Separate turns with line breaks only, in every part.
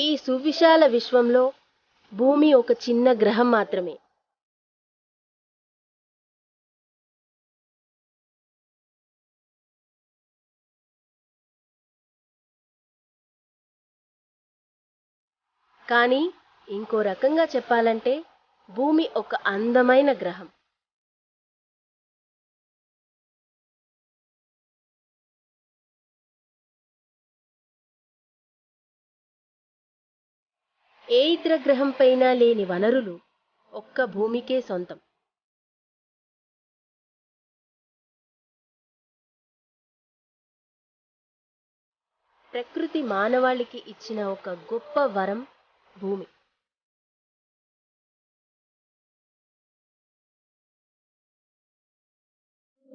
ఈ సువిశాల విశ్వంలో భూమి ఒక చిన్న గ్రహం మాత్రమే. కానీ ఇంకో రకంగా చెప్పాలంటే భూమి ఒక అందమైన గ్రహం. ఏ ఇతర గ్రహం పైన లేని వనరులు ఒక్క భూమికే సొంతం. ప్రకృతి మానవాళికి ఇచ్చిన ఒక గొప్ప వరం భూమి.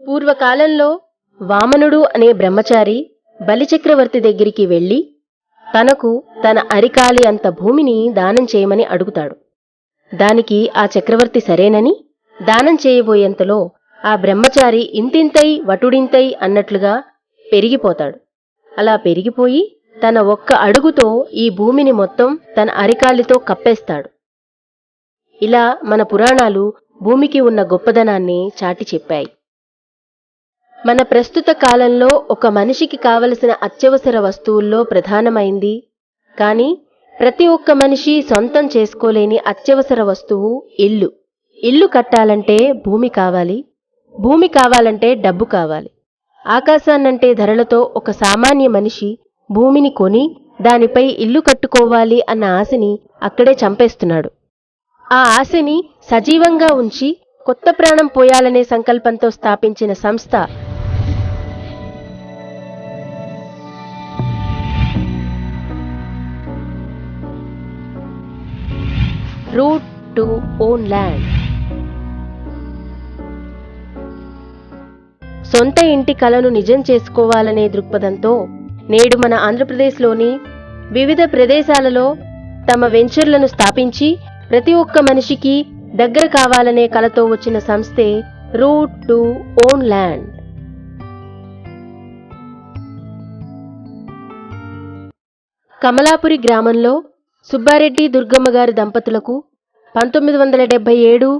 పూర్వకాలంలో వామనుడు అనే బ్రహ్మచారి బలిచక్రవర్తి దగ్గరికి వెళ్ళి తనకు తన అరికాలి అంత భూమిని దానం చేయమని అడుగుతాడు. దానికి ఆ చక్రవర్తి సరేనని దానం చేయబోయేంతలో ఆ బ్రహ్మచారి ఇంతింతై వటుడింతై అన్నట్లుగా పెరిగిపోతాడు. అలా పెరిగిపోయి తన ఒక్క అడుగుతో ఈ భూమిని మొత్తం తన అరికాలితో కప్పేస్తాడు. ఇలా మన పురాణాలు భూమికి ఉన్న గొప్పదనాన్ని చాటి చెప్పాయి. మన ప్రస్తుత కాలంలో ఒక మనిషికి కావలసిన అత్యవసర వస్తువుల్లో ప్రధానమైంది, కానీ ప్రతి ఒక్క మనిషి సొంతం చేసుకోలేని అత్యవసర వస్తువు ఇల్లు. ఇల్లు కట్టాలంటే భూమి కావాలి, భూమి కావాలంటే డబ్బు కావాలి. ఆకాశాన్నంటే ధరలతో ఒక సామాన్య మనిషి భూమిని కొని దానిపై ఇల్లు కట్టుకోవాలి అన్న ఆశని అక్కడే చంపేస్తున్నాడు. ఆ ఆశని సజీవంగా ఉంచి కొత్త ప్రాణం పోయాలనే సంకల్పంతో స్థాపించిన సంస్థ రూట్ టు ఓన్ ల్యాండ్. సొంత ఇంటి కలను నిజం చేసుకోవాలనే దృక్పథంతో నేడు మన ఆంధ్రప్రదేశ్లోని వివిధ ప్రదేశాలలో తమ వెంచర్లను స్థాపించి ప్రతి ఒక్క మనిషికి దగ్గర కావాలనే కలతో వచ్చిన సంస్థే root to own land. Kamalapuri గ్రామంలో సుబ్బారెడ్డి దుర్గమ్మ గారి దంపతులకు 1977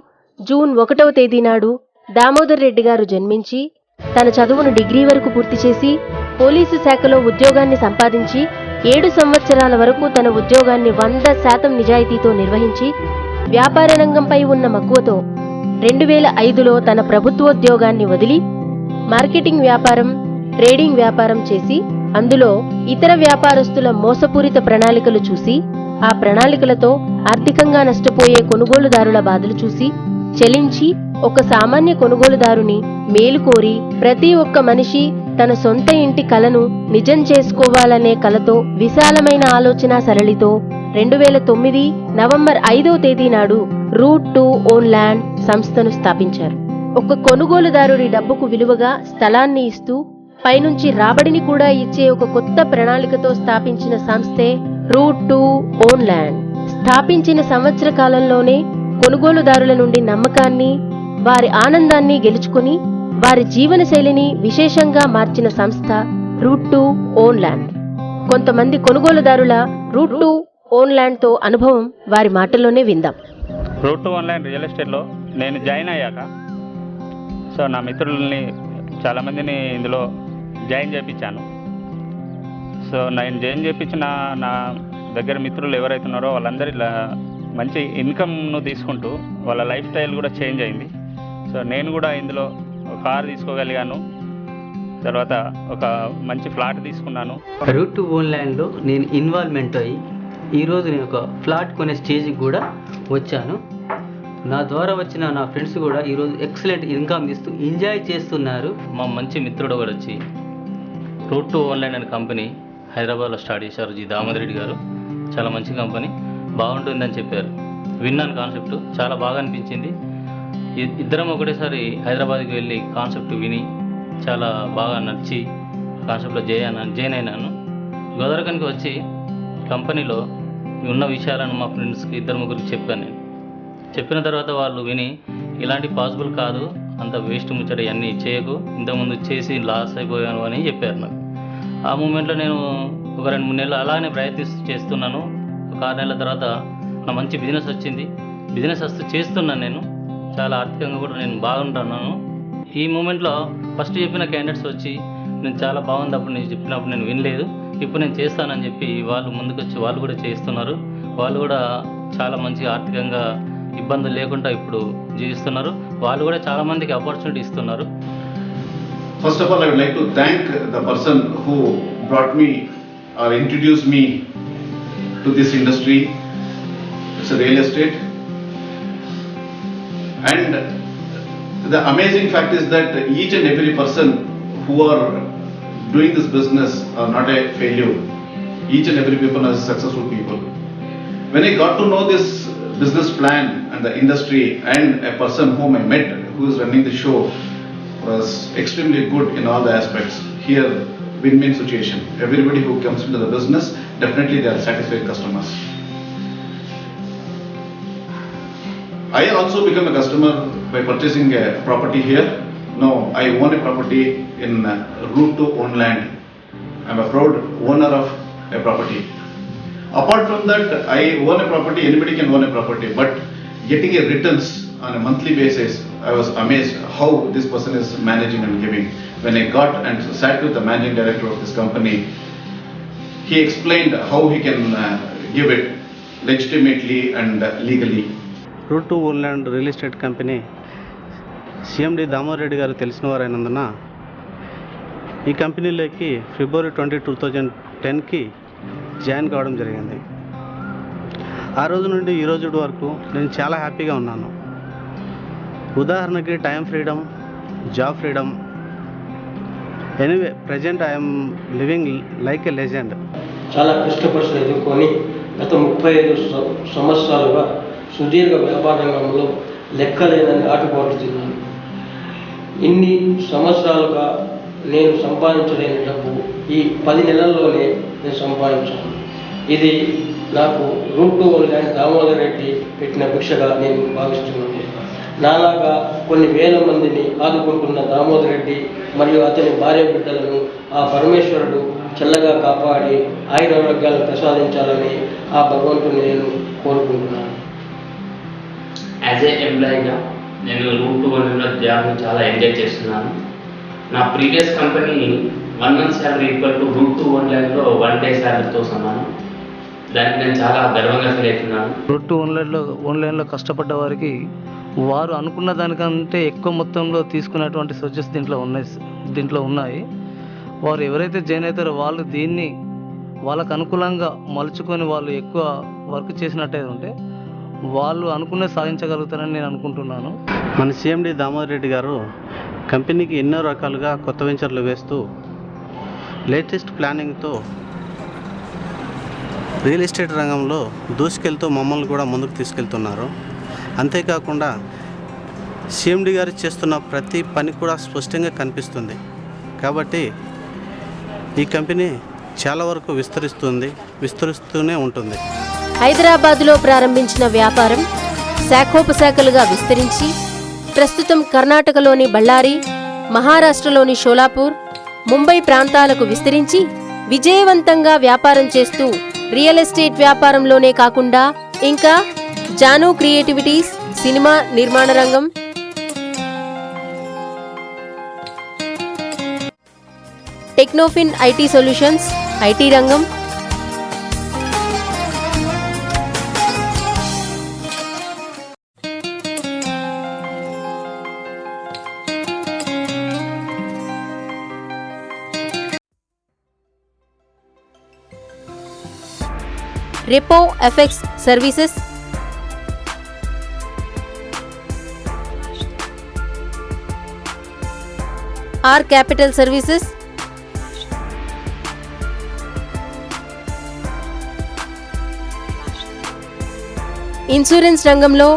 జూన్ 1వ తేదీ నాడు దామోదర్ రెడ్డి గారు జన్మించి తన చదువును డిగ్రీ వరకు పూర్తి చేసి పోలీసు శాఖలో ఉద్యోగాన్ని సంపాదించి 7 సంవత్సరాల వరకు తన ఉద్యోగాన్ని 100% నిజాయితీతో నిర్వహించి వ్యాపార రంగంపై ఉన్న మక్కువతో 2005లో తన ప్రభుత్వోద్యోగాన్ని వదిలి మార్కెటింగ్ వ్యాపారం, ట్రేడింగ్ వ్యాపారం చేసి అందులో ఇతర వ్యాపారస్తుల మోసపూరిత ప్రణాళికలు చూసి ఆ ప్రణాళికలతో ఆర్థికంగా నష్టపోయే కొనుగోలుదారుల బాధలు చూసి చలించి ఒక సామాన్య కొనుగోలుదారుని మేలు కోరి ప్రతి ఒక్క మనిషి తన సొంత ఇంటి కలను నిజం చేసుకోవాలనే కలతో విశాలమైన ఆలోచన సరళితో 2009 నవంబర్ 5వ తేదీ నాడు రూట్ టు ఓన్ ల్యాండ్ సంస్థను స్థాపించారు. ఒక కొనుగోలుదారుడి డబ్బుకు విలువగా స్థలాన్ని ఇస్తూ పైనుంచి రాబడిని కూడా ఇచ్చే ఒక కొత్త ప్రణాళికతో స్థాపించిన సంస్థే రూట్ టు ఓన్ ల్యాండ్. స్థాపించిన సంవత్సర కాలంలోనే కొనుగోలుదారుల నుండి నమ్మకాన్ని, వారి ఆనందాన్ని గెలుచుకుని వారి జీవనశైలిని విశేషంగా మార్చిన సంస్థ రూట్ టు ఓన్ ల్యాండ్. కొంతమంది కొనుగోలుదారుల రూట్ టు ఓన్ ల్యాండ్తో అనుభవం వారి మాటల్లోనే విందాం.
Route to own land real ఎస్టేట్లో నేను జాయిన్ అయ్యాక నా మిత్రులని చాలామందిని ఇందులో జాయిన్ చేయించాను. నేను జాయిన్ చేయించిన నా దగ్గర మిత్రులు ఎవరైతే ఉన్నారో వాళ్ళందరి మంచి ఇన్కమ్ను తీసుకుంటూ వాళ్ళ లైఫ్ స్టైల్ కూడా చేంజ్ అయింది. నేను కూడా ఇందులో ఒక కార్ తీసుకోగలిగాను, తర్వాత ఒక మంచి ఫ్లాట్ తీసుకున్నాను.
రూట్ టు ఓన్ ల్యాండ్లో నేను ఇన్వాల్వ్మెంట్ అయ్యి ఈరోజు నేను ఒక ఫ్లాట్ కొనే స్టేజ్కి కూడా వచ్చాను. నా ద్వారా వచ్చిన నా ఫ్రెండ్స్ కూడా ఈరోజు ఎక్సలెంట్ ఇన్కమ్ ఇస్తూ ఎంజాయ్ చేస్తున్నారు.
మా మంచి మిత్రుడు కూడా వచ్చి రూట్ టు ఓన్ ల్యాండ్ అనే కంపెనీ హైదరాబాద్లో స్టార్ట్ చేశారు. జి దామోదర్ రెడ్డి గారు. చాలా మంచి కంపెనీ, బాగుంటుందని చెప్పారు. విన్నాను కాన్సెప్ట్, చాలా బాగా అనిపించింది. ఇద్దరం ఒకటేసారి హైదరాబాద్కి వెళ్ళి కాన్సెప్ట్ విని చాలా బాగా నచ్చి కాన్సెప్ట్లో జాయిన్ అయినాను. గోదావరికానికి వచ్చి కంపెనీలో ఉన్న విషయాలను మా ఫ్రెండ్స్కి 2-3 చెప్పాను. నేను చెప్పిన తర్వాత వాళ్ళు విని ఇలాంటి పాసిబుల్ కాదు, అంత వేస్ట్ ముచ్చట ఇవన్నీ చేయకు, ఇంతకుముందు చేసి లాస్ అయిపోయాను అని చెప్పారు నాకు. ఆ మూమెంట్లో నేను ఒక 2-3 నెలలు అలానే చేస్తున్నాను. ఒక 6 నెలల తర్వాత నా మంచి బిజినెస్ వచ్చింది. బిజినెస్ వస్తూ చేస్తున్నాను. నేను చాలా ఆర్థికంగా కూడా నేను బాగుంటున్నాను. ఈ మూమెంట్లో ఫస్ట్ చెప్పిన క్యాండిడేట్స్ వచ్చి నేను చాలా బాగుంది, అప్పుడు నేను చెప్పినప్పుడు నేను వినలేదు, ఇప్పుడు నేను చేస్తానని చెప్పి వాళ్ళు ముందుకొచ్చి వాళ్ళు కూడా చేస్తున్నారు. వాళ్ళు కూడా చాలా మంచి ఆర్థికంగా ఇబ్బందులు లేకుండా ఇప్పుడు జీవిస్తున్నారు. వాళ్ళు కూడా చాలా మందికి ఆపర్చునిటీ ఇస్తున్నారు.
First of all, I would like to thank the person who brought me or introduced me to this industry. It's a real estate. And the amazing fact is that each and every person who are doing this business are not a failure. Each and every people are successful people. When I got to know this business plan and the industry and a person whom I met who is running the show was extremely good in all the aspects. Here, win-win situation. Everybody who comes into the business, definitely they are satisfied customers. I also become a customer by purchasing a property here. No, I own a property in Route to Own Land. I'm a proud owner of a property. Apart from that, I own a property, anybody can own a property, but getting a returns on a monthly basis, I was amazed how this person is managing and giving. When I got and sat with the managing director of this company, he explained how he can give it legitimately and legally.
Route to own land real estate company CMD Damodar Reddy గారు తెలిసిన వారైనందున ఈ కంపెనీలోకి ఫిబ్రవరి 20, 2010కి join కావడం జరిగింది. ఆ రోజు నుండి ఈ రోజు వరకు నేను చాలా హ్యాపీగా ఉన్నాను. ఉదాహరణకి time freedom, job freedom. Anyway present I'm living like a legend.
చాలా కష్టపడి ఎదుర్కొని గత 35 సంవత్సరాలుగా సుదీర్ఘ వ్యాపార రంగంలో లెక్కలేనని ఆటుపోటుతున్నాను. ఇన్ని సంవత్సరాలుగా నేను సంపాదించలేని డబ్బు ఈ 10 నెలల్లోనే నేను సంపాదించాను. ఇది నాకు route to own land Damodar Reddy పెట్టిన భిక్షగా నేను భావిస్తున్నాను. నాలాగా కొన్ని వేల మందిని ఆదుకుంటున్న దామోదర్ రెడ్డి మరియు అతని భార్య బిడ్డలను ఆ పరమేశ్వరుడు చల్లగా కాపాడి ఆయురారోగ్యాలను ప్రసాదించాలని ఆ భగవంతుని నేను కోరుకుంటున్నాను.
యాజ్ ఏ ఎంప్లాయీగా నేను రూట్ టు ఓన్ జాబ్ని చాలా ఎంజాయ్ చేస్తున్నాను. నా previous company 1 month salary equal to root to own ల్యాండ్లో 1 day శాలరీతో సమానం. దానికి నేను చాలా గర్వంగా ఫీల్ అవుతున్నాను.
రూట్ టు ఓన్ ల్యాండ్లో కష్టపడ్డ వారికి వారు అనుకున్న దానికంటే ఎక్కువ మొత్తంలో తీసుకున్నటువంటి సోర్సెస్ దీంట్లో ఉన్నాయి. వారు ఎవరైతే జాయిన్ అవుతారో వాళ్ళు దీన్ని వాళ్ళకు అనుకూలంగా మలుచుకొని వాళ్ళు ఎక్కువ వర్క్ చేసినట్టయితే ఉంటే వాళ్ళు అనుకునే సాధించగలుగుతారని నేను అనుకుంటున్నాను.
మన సిఎండి దామోదర్ రెడ్డి గారు కంపెనీకి ఎన్నో రకాలుగా కొత్త వెంచర్లు వేస్తూ లేటెస్ట్ ప్లానింగ్తో రియల్ ఎస్టేట్ రంగంలో దూసుకెళ్తూ మమ్మల్ని కూడా ముందుకు తీసుకెళ్తున్నారు. అంతేకాకుండా సిఎండి గారు చేస్తున్న ప్రతి పని కూడా స్పష్టంగా కనిపిస్తుంది. కాబట్టి ఈ కంపెనీ చాలా వరకు విస్తరిస్తూనే ఉంటుంది.
హైదరాబాదులో ప్రారంభించిన వ్యాపారం శాఖోపశాఖలుగా విస్తరించి ప్రస్తుతం కర్ణాటకలోని బళ్ళారి, మహారాష్ట్రలోని షోలాపూర్, ముంబై ప్రాంతాలకు విస్తరించి విజయవంతంగా వ్యాపారం చేస్తూ రియల్ ఎస్టేట్ వ్యాపారంలోనే కాకుండా ఇంకా జాను క్రియేటివిటీస్, సినిమా నిర్మాణ రంగం, టెక్నోఫిన్ ఐటీ సొల్యూషన్స్, ఐటీ రంగం, repo FX services, R capital services, insurance రంగంలో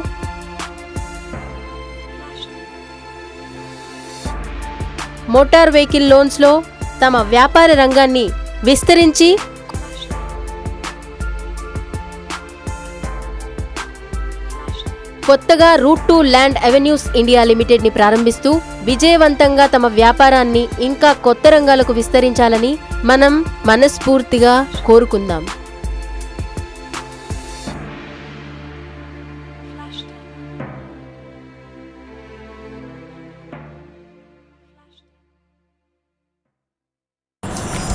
మోటార్ వెహికల్ లోన్స్లో తమ వ్యాపార రంగాన్ని విస్తరించి కొత్తగా root to land avenues India లిమిటెడ్ని ప్రారంభిస్తూ విజయవంతంగా తమ వ్యాపారాన్ని ఇంకా కొత్త రంగాలకు విస్తరించాలని మనం మనస్ఫూర్తిగా కోరుకుందాం.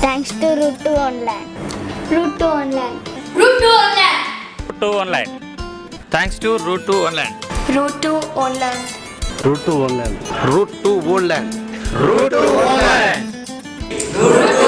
Thanks to Route to Online. Route to Online.
Route to online. Thanks to Route to online.
Route to Online.
Route to online.
Route to Woodland.
Route to online.